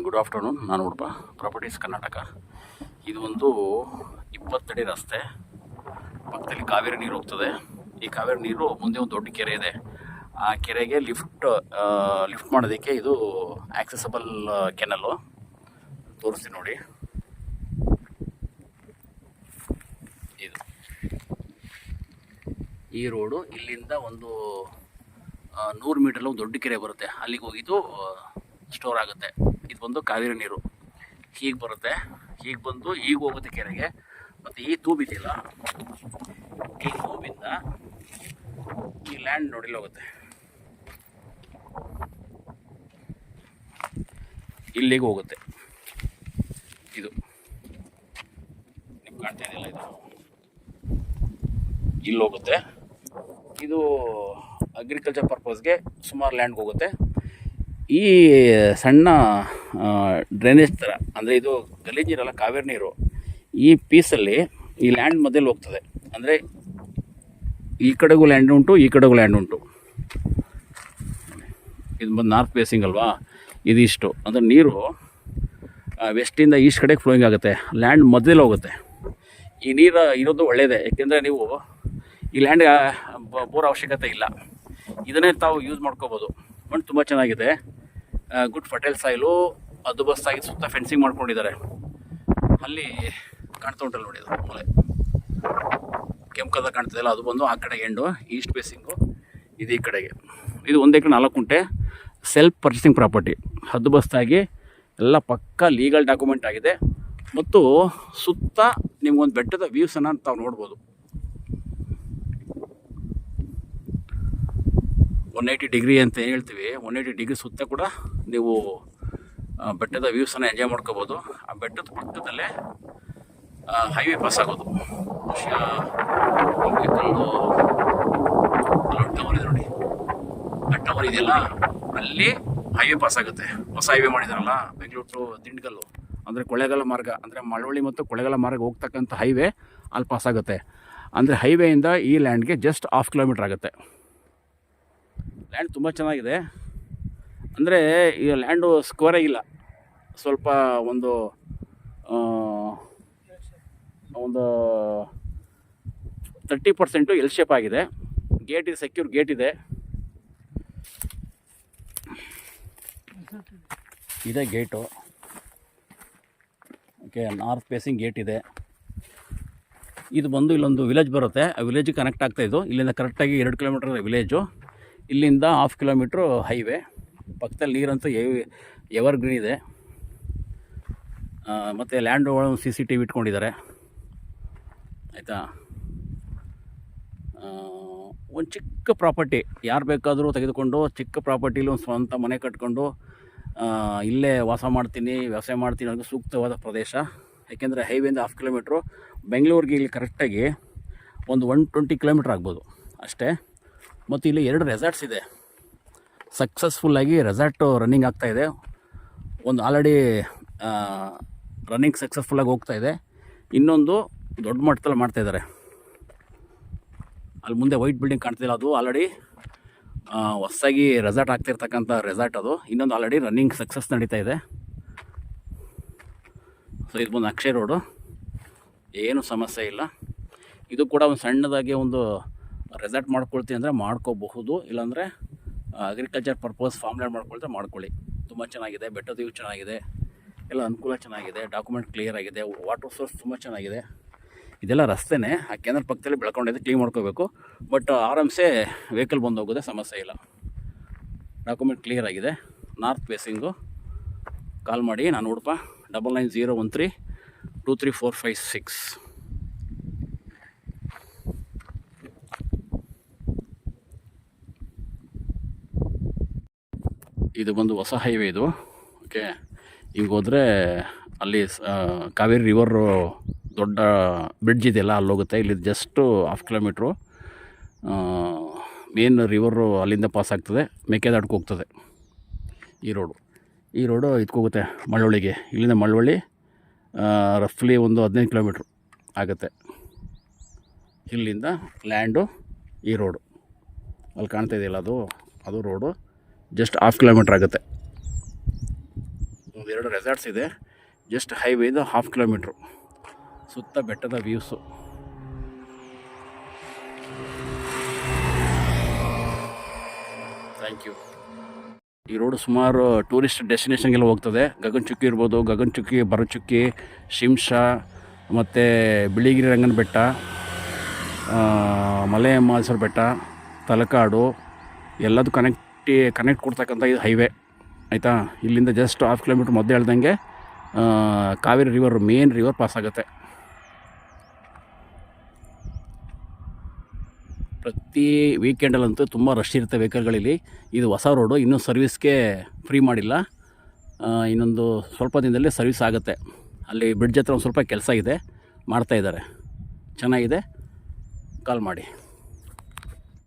Good afternoon. ನಾನು Udupa properties Karnataka. ಇದು ಒಂದು 20 ಅಡಿ ರಸ್ತೆ, ಪಕ್ಕದಲ್ಲಿ ಕಾವೇರಿ ನೀರು ಹೋಗ್ತದೆ. ಈ ಕಾವೇರಿ ನೀರು ಮುಂದೆ ಒಂದು ದೊಡ್ಡ ಕೆರೆ ಇದೆ. ಆ ಕೆರೆಗೆ ಲಿಫ್ಟ್ ಮಾಡೋದಕ್ಕೆ ಇದು ಆಕ್ಸೆಸಬಲ್ ಕೆನಲ್ಲು. ತೋರಿಸ್ತೀನಿ ನೋಡಿ. ಇದು ಈ ರೋಡು ಇಲ್ಲಿಂದ ಒಂದು 100 ಮೀಟರ್ ಒಂದು ದೊಡ್ಡ ಕೆರೆ ಬರುತ್ತೆ, ಅಲ್ಲಿಗೆ ಹೋಗಿದ್ದು ಸ್ಟೋರ್ ಆಗುತ್ತೆ. ಇದು ಬಂದು ಕಾವೇರಿ ನೀರು ಹೀಗೆ ಬರುತ್ತೆ, ಹೀಗೆ ಬಂದು ಈಗ ಹೋಗುತ್ತೆ ಕೆರೆಗೆ. ಮತ್ತು ಈ ತೂಬಿದೆಯಲ್ಲ, ಈ ತೂಬಿಂದ ಈ ಲ್ಯಾಂಡ್ ನೋಡಿಲ್ಲ ಹೋಗುತ್ತೆ, ಇಲ್ಲಿಗೆ ಹೋಗುತ್ತೆ. ಇದು ನಿಮ್ಗೆ ಕಾಣ್ತಾ ಇದೆಯಲ್ಲ, ಇದು ಇಲ್ಲಿ ಹೋಗುತ್ತೆ. ಇದು ಅಗ್ರಿಕಲ್ಚರ್ ಪರ್ಪಸ್ಗೆ ಸುಮಾರು ಲ್ಯಾಂಡ್ಗೆ ಹೋಗುತ್ತೆ. ಈ ಸಣ್ಣ ಡ್ರೈನೇಜ್ ಥರ, ಅಂದರೆ ಇದು ಗಲೀಜು ನೀರಲ್ಲ, ಕಾವೇರಿ ನೀರು ಈ ಪೀಸಲ್ಲಿ ಈ ಲ್ಯಾಂಡ್ ಮಧ್ಯದಲ್ಲಿ ಹೋಗ್ತದೆ. ಅಂದರೆ ಈ ಕಡೆಗೂ ಲ್ಯಾಂಡ್ ಉಂಟು, ಈ ಕಡೆಗೂ ಲ್ಯಾಂಡ್ ಉಂಟು. ಇದು ಬಂದು ನಾರ್ತ್ ಫೇಸಿಂಗ್ ಅಲ್ವಾ, ಇದಿಷ್ಟು. ಅಂದರೆ ನೀರು ವೆಸ್ಟಿಂದ ಈಸ್ಟ್ ಕಡೆಗೆ ಫ್ಲೋಯಿಂಗ್ ಆಗುತ್ತೆ, ಲ್ಯಾಂಡ್ ಮಧ್ಯದಲ್ಲಿ ಹೋಗುತ್ತೆ. ಈ ನೀರು ಇರೋದು ಒಳ್ಳೆಯದೇ, ಏಕೆಂದರೆ ನೀವು ಈ ಲ್ಯಾಂಡ್ ಬೋರ್ ಅವಶ್ಯಕತೆ ಇಲ್ಲ, ಇದನ್ನೇ ತಾವು ಯೂಸ್ ಮಾಡ್ಕೋಬೋದು. ಮಣ್ಣು ತುಂಬ ಚೆನ್ನಾಗಿದೆ, ಗುಡ್ ಫರ್ಟೈಲ್ ಸಾಯಿಲು, ಅದು ಬಸ್ಸಾಗಿ ಸುತ್ತ ಫೆನ್ಸಿಂಗ್ ಮಾಡ್ಕೊಂಡಿದ್ದಾರೆ. ಅಲ್ಲಿ ಕಾಣ್ತಾ ಉಂಟಲ್ಲ ನೋಡಿ, ಅದು ಮೂಲೆ ಕೆಂಪು ಕಲರ್ ಕಾಣ್ತದಲ್ಲ, ಅದು ಬಂದು ಆ ಕಡೆ ಎಂಡು ಈಸ್ಟ್ ಫೇಸಿಂಗು, ಇದು ಈ ಕಡೆಗೆ. ಇದು 1 ಎಕರೆ 4 ಗುಂಟೆ ಸೆಲ್ಫ್ ಪರ್ಚೇಸಿಂಗ್ ಪ್ರಾಪರ್ಟಿ. ಹದ್ದು ಬಸ್ತಾಗಿ ಎಲ್ಲ ಪಕ್ಕ ಲೀಗಲ್ ಡಾಕ್ಯುಮೆಂಟ್ ಆಗಿದೆ. ಮತ್ತು ಸುತ್ತ ನಿಮ್ಗೊಂದು ಬೆಟ್ಟದ ವ್ಯೂಸನ್ನು ತಾವು ನೋಡ್ಬೋದು. 180 ಡಿಗ್ರಿ ಅಂತ ಏನು ಹೇಳ್ತೀವಿ, 180 ಡಿಗ್ರಿ ಸುತ್ತ ಕೂಡ ನೀವು ಬೆಟ್ಟದ ವ್ಯೂಸನ್ನು ಎಂಜಾಯ್ ಮಾಡ್ಕೋಬೋದು. ಆ ಬೆಟ್ಟದ ಪಕ್ಕದಲ್ಲೇ ಹೈವೇ ಪಾಸ್ ಆಗೋದು. ಟವರ್ ಇದೆ ನೋಡಿ, ಆ ಟವರ್ ಇದೆಯಲ್ಲ, ಅಲ್ಲಿ ಹೈವೇ ಪಾಸ್ ಆಗುತ್ತೆ. ಹೊಸ ಹೈವೇ ಮಾಡಿದಾರಲ್ಲ, ಬೆಂಗಳೂರು ಟು ದಿಂಡ್ಗಲ್ಲು, ಅಂದರೆ ಕೊಳ್ಳೇಗಾಲ ಮಾರ್ಗ, ಅಂದರೆ ಮಳವಳ್ಳಿ ಮತ್ತು ಕೊಳ್ಳೇಗಾಲ ಮಾರ್ಗ ಹೋಗ್ತಕ್ಕಂಥ ಹೈವೇ ಅಲ್ಲಿ ಪಾಸ್ ಆಗುತ್ತೆ. ಅಂದರೆ ಹೈವೇಯಿಂದ ಈ ಲ್ಯಾಂಡ್ಗೆ ಜಸ್ಟ್ 1/2 ಕಿಲೋಮೀಟ್ರ್ ಆಗುತ್ತೆ. ಲ್ಯಾಂಡ್ ತುಂಬ ಚೆನ್ನಾಗಿದೆ. ಅಂದರೆ ಈ ಲ್ಯಾಂಡು ಸ್ಕ್ವೇರಾಗಿಲ್ಲ, ಸ್ವಲ್ಪ ಒಂದು 30% ಎಲ್ ಶೇಪ್ ಆಗಿದೆ. ಗೇಟ್ ಇದೆ, ಸೆಕ್ಯೂರ್ ಗೇಟ್ ಇದೆ. ಇದೇ gate. Okay, north facing gate ಇದೆ. ಇದು ಬಂದು ಇಲ್ಲೊಂದು ವಿಲೇಜ್ ಬರುತ್ತೆ, ಆ ವಿಲೇಜಿಗೆ ಕನೆಕ್ಟ್ ಆಗ್ತಾಯಿದ್ದು. ಇಲ್ಲಿಂದ ಕರೆಕ್ಟಾಗಿ 2 ಕಿಲೋಮೀಟ್ರ್ ವಿಲೇಜು, ಇಲ್ಲಿಂದ 1/2 ಕಿಲೋಮೀಟ್ರು ಹೈವೇ. ಪಕ್ಕದಲ್ಲಿ ನೀರಂತೂ ಎವರ್ ಗ್ರೀನ್ ಇದೆ. ಮತ್ತು ಲ್ಯಾಂಡ್ ಒಳಗೆ CCTV ಇಟ್ಕೊಂಡಿದ್ದಾರೆ, ಆಯಿತಾ. ಒಂದು ಚಿಕ್ಕ ಪ್ರಾಪರ್ಟಿ, ಯಾರು ಬೇಕಾದರೂ ತೆಗೆದುಕೊಂಡು ಚಿಕ್ಕ ಪ್ರಾಪರ್ಟಿಲಿ ಒಂದು ಸ್ವಂತ ಮನೆ ಕಟ್ಕೊಂಡು ಇಲ್ಲೇ ವಾಸ ಮಾಡ್ತೀನಿ, ವ್ಯವಸಾಯ ಮಾಡ್ತೀನಿ ಅನ್ನೋದು ಸೂಕ್ತವಾದ ಪ್ರದೇಶ. ಯಾಕೆಂದರೆ ಹೈವೇಯಿಂದ 1/2 ಕಿಲೋಮೀಟ್ರು, ಬೆಂಗಳೂರಿಗೆ ಇಲ್ಲಿ ಕರೆಕ್ಟಾಗಿ ಒಂದು 120 ಕಿಲೋಮೀಟ್ರ್ ಆಗ್ಬೋದು ಅಷ್ಟೇ. ಮತ್ತು ಇಲ್ಲಿ 2 ರೆಸಾರ್ಟ್ಸ್ ಇದೆ, ಸಕ್ಸಸ್ಫುಲ್ಲಾಗಿ ರೆಸಾರ್ಟು ರನ್ನಿಂಗ್ ಆಗ್ತಾಯಿದೆ. ಒಂದು ಆಲ್ರೆಡಿ ರನ್ನಿಂಗ್ ಸಕ್ಸಸ್ಫುಲ್ಲಾಗಿ ಹೋಗ್ತಾಯಿದೆ, ಇನ್ನೊಂದು ದೊಡ್ಡ ಮಟ್ಟದಲ್ಲಿ ಮಾಡ್ತಾಯಿದ್ದಾರೆ. ಅಲ್ಲಿ ಮುಂದೆ ವೈಟ್ ಬಿಲ್ಡಿಂಗ್ ಕಾಣ್ತಿಲ್ಲ, ಅದು ಆಲ್ರೆಡಿ ಹೊಸದಾಗಿ ರೆಸಾರ್ಟ್ ಆಗ್ತಿರ್ತಕ್ಕಂಥ ರೆಸಾರ್ಟ್ ಅದು. ಇನ್ನೊಂದು ಆಲ್ರೆಡಿ ರನ್ನಿಂಗ್ ಸಕ್ಸಸ್ ನಡೀತಾ ಇದೆ. ಸೊ ಇದು ಬಂದು ಅಕ್ಷಯ್ ರೋಡು, ಏನು ಸಮಸ್ಯೆ ಇಲ್ಲ. ಇದು ಕೂಡ ಒಂದು ಸಣ್ಣದಾಗಿ ಒಂದು ರೆಸಾರ್ಟ್ ಮಾಡ್ಕೊಳ್ತೀನಿ ಅಂದರೆ ಮಾಡ್ಕೋಬಹುದು, ಇಲ್ಲಾಂದರೆ ಅಗ್ರಿಕಲ್ಚರ್ ಪರ್ಪಸ್ ಫಾರ್ಮ್ ಲ್ಯಾಂಡ್ ಮಾಡ್ಕೊಳ್ತಾರೆ ಮಾಡ್ಕೊಳ್ಳಿ. ತುಂಬ ಚೆನ್ನಾಗಿದೆ, ಬೆಟ್ಟದ ವ್ಯೂ ಚೆನ್ನಾಗಿದೆ, ಎಲ್ಲ ಅನುಕೂಲ ಚೆನ್ನಾಗಿದೆ, ಡಾಕ್ಯುಮೆಂಟ್ ಕ್ಲಿಯರ್ ಆಗಿದೆ, ವಾಟರ್ ಸೋರ್ಸ್ ತುಂಬ ಚೆನ್ನಾಗಿದೆ. ಇದೆಲ್ಲ ರಸ್ತೆನೇ, ಆ ಕೆನಲ್ ಪಕ್ಕದಲ್ಲಿ ಬೆಳ್ಕೊಂಡಿದೆ, ಕ್ಲೀನ್ ಮಾಡ್ಕೋಬೇಕು. ಬಟ್ ಆರಾಮ್ಸೆ ವೆಹಿಕಲ್ ಬಂದು ಹೋಗೋದೇ, ಸಮಸ್ಯೆ ಇಲ್ಲ. ಡಾಕ್ಯುಮೆಂಟ್ ಕ್ಲಿಯರ್ ಆಗಿದೆ. North facing. ಕಾಲ್ ಮಾಡಿ, ನಾನು ಉಡುಪ 9901323456. ಇದು ಬಂದು ಹೊಸ ಹೈವೇ ಇದು. ಓಕೆ, ಈಗ ಹೋದರೆ ಅಲ್ಲಿ ಕಾವೇರಿ ರಿವರು ದೊಡ್ಡ ಬ್ರಿಡ್ಜ್ ಇದೆಯಲ್ಲ, ಅಲ್ಲಿ ಹೋಗುತ್ತೆ. ಇಲ್ಲಿ ಜಸ್ಟು 1/2 ಕಿಲೋಮೀಟ್ರು ಮೇನ್ ರಿವರು ಅಲ್ಲಿಂದ ಪಾಸ್ ಆಗ್ತದೆ, ಮೇಕೆದಾಟಕ್ಕೆ ಹೋಗ್ತದೆ ಈ ರೋಡು ಇದಕ್ಕೋಗುತ್ತೆ ಮಳವಳ್ಳಿಗೆ. ಇಲ್ಲಿಂದ ಮಳವಳ್ಳಿ ರಫ್ಲಿ ಒಂದು 15 ಕಿಲೋಮೀಟ್ರು ಆಗುತ್ತೆ. ಇಲ್ಲಿಂದ ಲ್ಯಾಂಡು ಈ ರೋಡು ಅಲ್ಲಿ ಕಾಣ್ತಾ ಇದೆಯಲ್ಲ, ಅದು ರೋಡು ಜಸ್ಟ್ 1/2 ಕಿಲೋಮೀಟ್ರ್ ಆಗುತ್ತೆ. 2 ರೆಸಾರ್ಟ್ಸ್ ಇದೆ. ಜಸ್ಟ್ ಹೈವೇದ 1/2 ಕಿಲೋಮೀಟ್ರು, ಸುತ್ತ ಬೆಟ್ಟದ ವ್ಯೂಸು. Thank you. ಈ ರೋಡು ಸುಮಾರು ಟೂರಿಸ್ಟ್ ಡೆಸ್ಟಿನೇಷನ್ಗೆಲ್ಲ ಹೋಗ್ತದೆ. ಗಗನಚುಕ್ಕಿ ಇರ್ಬೋದು, ಗಗನಚುಕ್ಕಿ, ಭರಚುಕ್ಕಿ, ಶಿಂಷಾ ಮತ್ತು ಬಿಳಿಗಿರಿ ರಂಗನ ಬೆಟ್ಟ, ಮಲೆ ಮಹದೇಶ್ವರ ಬೆಟ್ಟ, ತಲಕಾಡು ಎಲ್ಲದೂ ಕನೆಕ್ಟ್ ಕೊಡ್ತಕ್ಕಂಥ ಇದು ಹೈವೇ ಆಯಿತಾ. ಇಲ್ಲಿಂದ ಜಸ್ಟ್ 1/2 ಕಿಲೋಮೀಟ್ರ್ ಮೊದಲು ಹೇಳ್ದಂಗೆ Kaveri river, main river pass ಆಗುತ್ತೆ. ಪ್ರತಿ ವೀಕೆಂಡಲ್ಲಂತೂ ತುಂಬ ರಶ್ ಇರುತ್ತೆ ವೆಹಿಕಲ್ಗಳಲ್ಲಿ. ಇದು ಹೊಸ ರೋಡು, ಇನ್ನೂ ಸರ್ವಿಸ್ಗೆ ಫ್ರೀ ಮಾಡಿಲ್ಲ. ಇನ್ನೊಂದು ಸ್ವಲ್ಪ ದಿನದಲ್ಲಿ ಸರ್ವಿಸ್ ಆಗುತ್ತೆ. ಅಲ್ಲಿ ಬ್ರಿಡ್ಜ್ ಹತ್ರ ಒಂದು ಸ್ವಲ್ಪ ಕೆಲಸ ಇದೆ, ಮಾಡ್ತಾಯಿದ್ದಾರೆ. ಚೆನ್ನಾಗಿದೆ, ಕಾಲ್ ಮಾಡಿ.